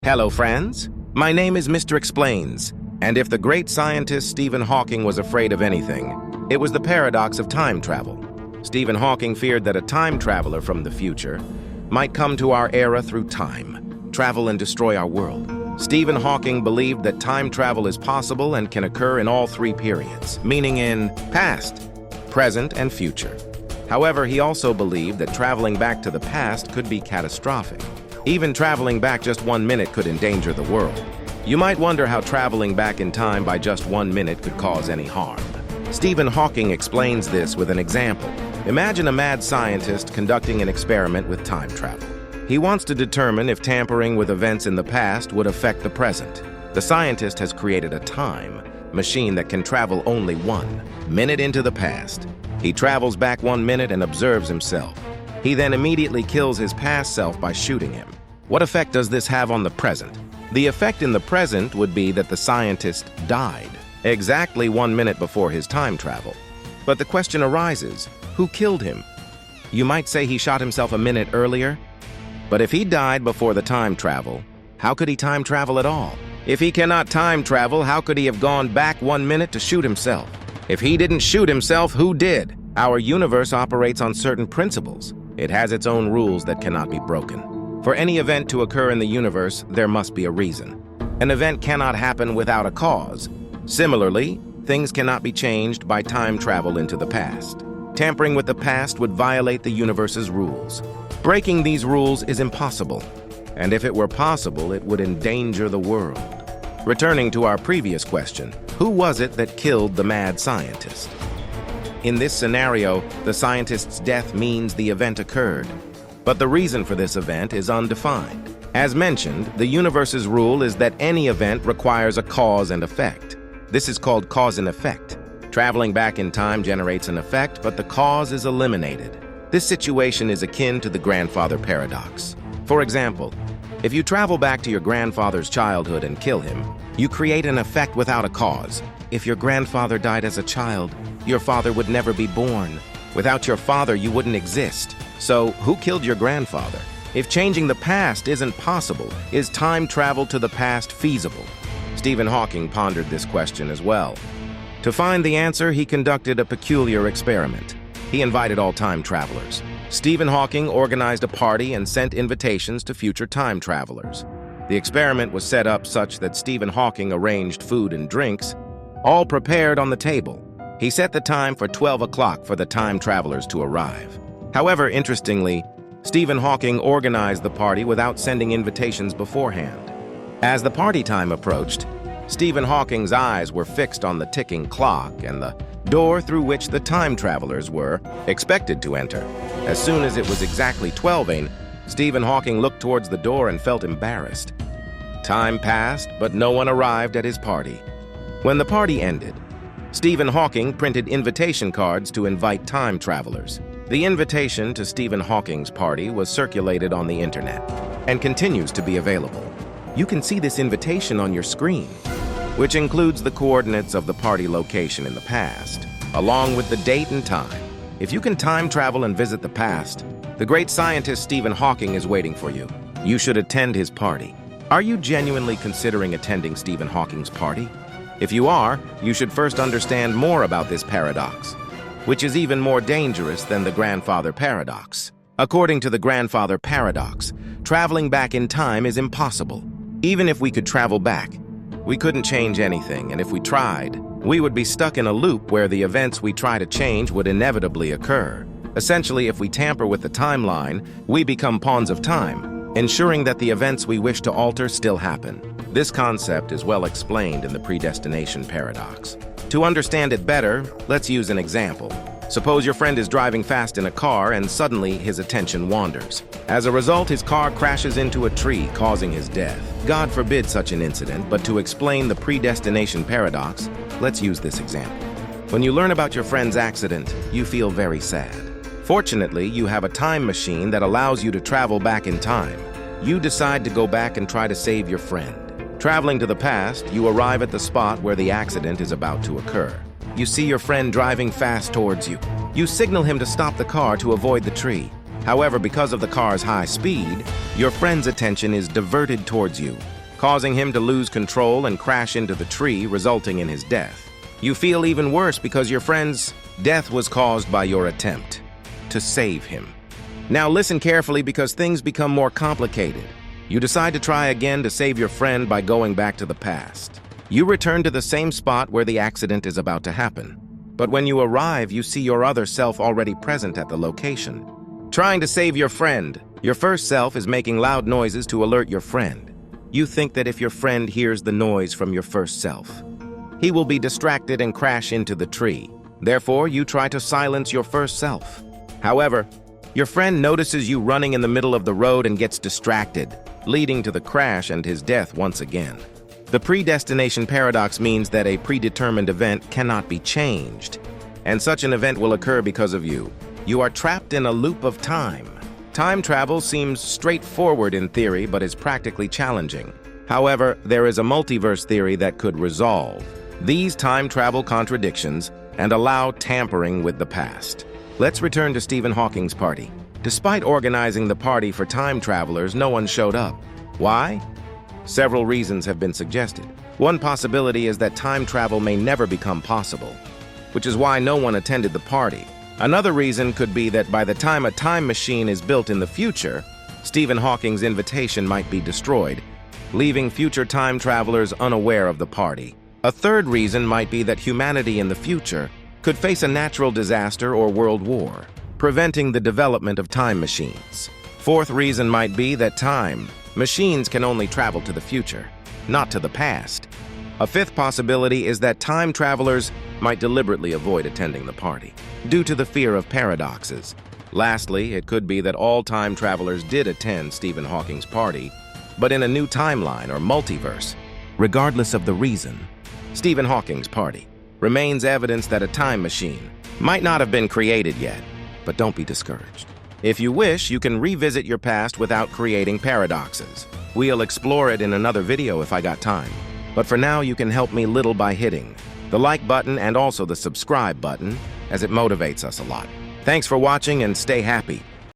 Hello, friends. My name is Mr. Explains, and if the great scientist Stephen Hawking was afraid of anything, it was the paradox of time travel. Stephen Hawking feared that a time traveler from the future might come to our era through time, travel and destroy our world. Stephen Hawking believed that time travel is possible and can occur in all three periods, meaning in past, present, and future. However, he also believed that traveling back to the past could be catastrophic. Even traveling back just 1 minute could endanger the world. You might wonder how traveling back in time by just 1 minute could cause any harm. Stephen Hawking explains this with an example. Imagine a mad scientist conducting an experiment with time travel. He wants to determine if tampering with events in the past would affect the present. The scientist has created a time machine that can travel only 1 minute into the past. He travels back 1 minute and observes himself. He then immediately kills his past self by shooting him. What effect does this have on the present? The effect in the present would be that the scientist died exactly 1 minute before his time travel. But the question arises, who killed him? You might say he shot himself a minute earlier, but if he died before the time travel, how could he time travel at all? If he cannot time travel, how could he have gone back 1 minute to shoot himself? If he didn't shoot himself, who did? Our universe operates on certain principles. It has its own rules that cannot be broken. For any event to occur in the universe, there must be a reason. An event cannot happen without a cause. Similarly, things cannot be changed by time travel into the past. Tampering with the past would violate the universe's rules. Breaking these rules is impossible, and if it were possible, it would endanger the world. Returning to our previous question, who was it that killed the mad scientist? In this scenario, the scientist's death means the event occurred, but the reason for this event is undefined. As mentioned, the universe's rule is that any event requires a cause and effect. This is called cause and effect. Traveling back in time generates an effect, but the cause is eliminated. This situation is akin to the grandfather paradox. For example, if you travel back to your grandfather's childhood and kill him, you create an effect without a cause. If your grandfather died as a child, your father would never be born. Without your father, you wouldn't exist. So, who killed your grandfather? If changing the past isn't possible, is time travel to the past feasible? Stephen Hawking pondered this question as well. To find the answer, he conducted a peculiar experiment. He invited all time travelers. Stephen Hawking organized a party and sent invitations to future time travelers. The experiment was set up such that Stephen Hawking arranged food and drinks, all prepared on the table. He set the time for 12 o'clock for the time travelers to arrive. However, interestingly, Stephen Hawking organized the party without sending invitations beforehand. As the party time approached, Stephen Hawking's eyes were fixed on the ticking clock and the door through which the time travelers were expected to enter. As soon as it was exactly 12 a.m., Stephen Hawking looked towards the door and felt embarrassed. Time passed, but no one arrived at his party. When the party ended, Stephen Hawking printed invitation cards to invite time travelers. The invitation to Stephen Hawking's party was circulated on the internet and continues to be available. You can see this invitation on your screen, which includes the coordinates of the party location in the past, along with the date and time. If you can time travel and visit the past, the great scientist Stephen Hawking is waiting for you. You should attend his party. Are you genuinely considering attending Stephen Hawking's party? If you are, you should first understand more about this paradox, which is even more dangerous than the grandfather paradox. According to the grandfather paradox, traveling back in time is impossible. Even if we could travel back, we couldn't change anything, and if we tried, we would be stuck in a loop where the events we try to change would inevitably occur. Essentially, if we tamper with the timeline, we become pawns of time, ensuring that the events we wish to alter still happen. This concept is well explained in the predestination paradox. To understand it better, let's use an example. Suppose your friend is driving fast in a car and suddenly his attention wanders. As a result, his car crashes into a tree, causing his death. God forbid such an incident, but to explain the predestination paradox, let's use this example. When you learn about your friend's accident, you feel very sad. Fortunately, you have a time machine that allows you to travel back in time. You decide to go back and try to save your friend. Traveling to the past, you arrive at the spot where the accident is about to occur. You see your friend driving fast towards you. You signal him to stop the car to avoid the tree. However, because of the car's high speed, your friend's attention is diverted towards you. causing him to lose control and crash into the tree, resulting in his death. You feel even worse because your friend's death was caused by your attempt to save him. Now listen carefully because things become more complicated. You decide to try again to save your friend by going back to the past. You return to the same spot where the accident is about to happen. But when you arrive, you see your other self already present at the location. Trying to save your friend, your first self is making loud noises to alert your friend. You think that if your friend hears the noise from your first self, he will be distracted and crash into the tree. Therefore, you try to silence your first self. However, your friend notices you running in the middle of the road and gets distracted, leading to the crash and his death once again. The predestination paradox means that a predetermined event cannot be changed, and such an event will occur because of you. You are trapped in a loop of time. Time travel seems straightforward in theory, but is practically challenging. However, there is a multiverse theory that could resolve these time travel contradictions and allow tampering with the past. Let's return to Stephen Hawking's party. Despite organizing the party for time travelers, no one showed up. Why? Several reasons have been suggested. One possibility is that time travel may never become possible, which is why no one attended the party. Another reason could be that by the time a time machine is built in the future, Stephen Hawking's invitation might be destroyed, leaving future time travelers unaware of the party. A third reason might be that humanity in the future could face a natural disaster or world war, preventing the development of time machines. Fourth reason might be that time machines can only travel to the future, not to the past. A fifth possibility is that time travelers might deliberately avoid attending the party, due to the fear of paradoxes. Lastly, it could be that all time travelers did attend Stephen Hawking's party, but in a new timeline or multiverse. Regardless of the reason, Stephen Hawking's party remains evidence that a time machine might not have been created yet, but don't be discouraged. If you wish, you can revisit your past without creating paradoxes. We'll explore it in another video if I got time. But for now, you can help me little by hitting the like button and also the subscribe button, as it motivates us a lot. Thanks for watching and stay happy.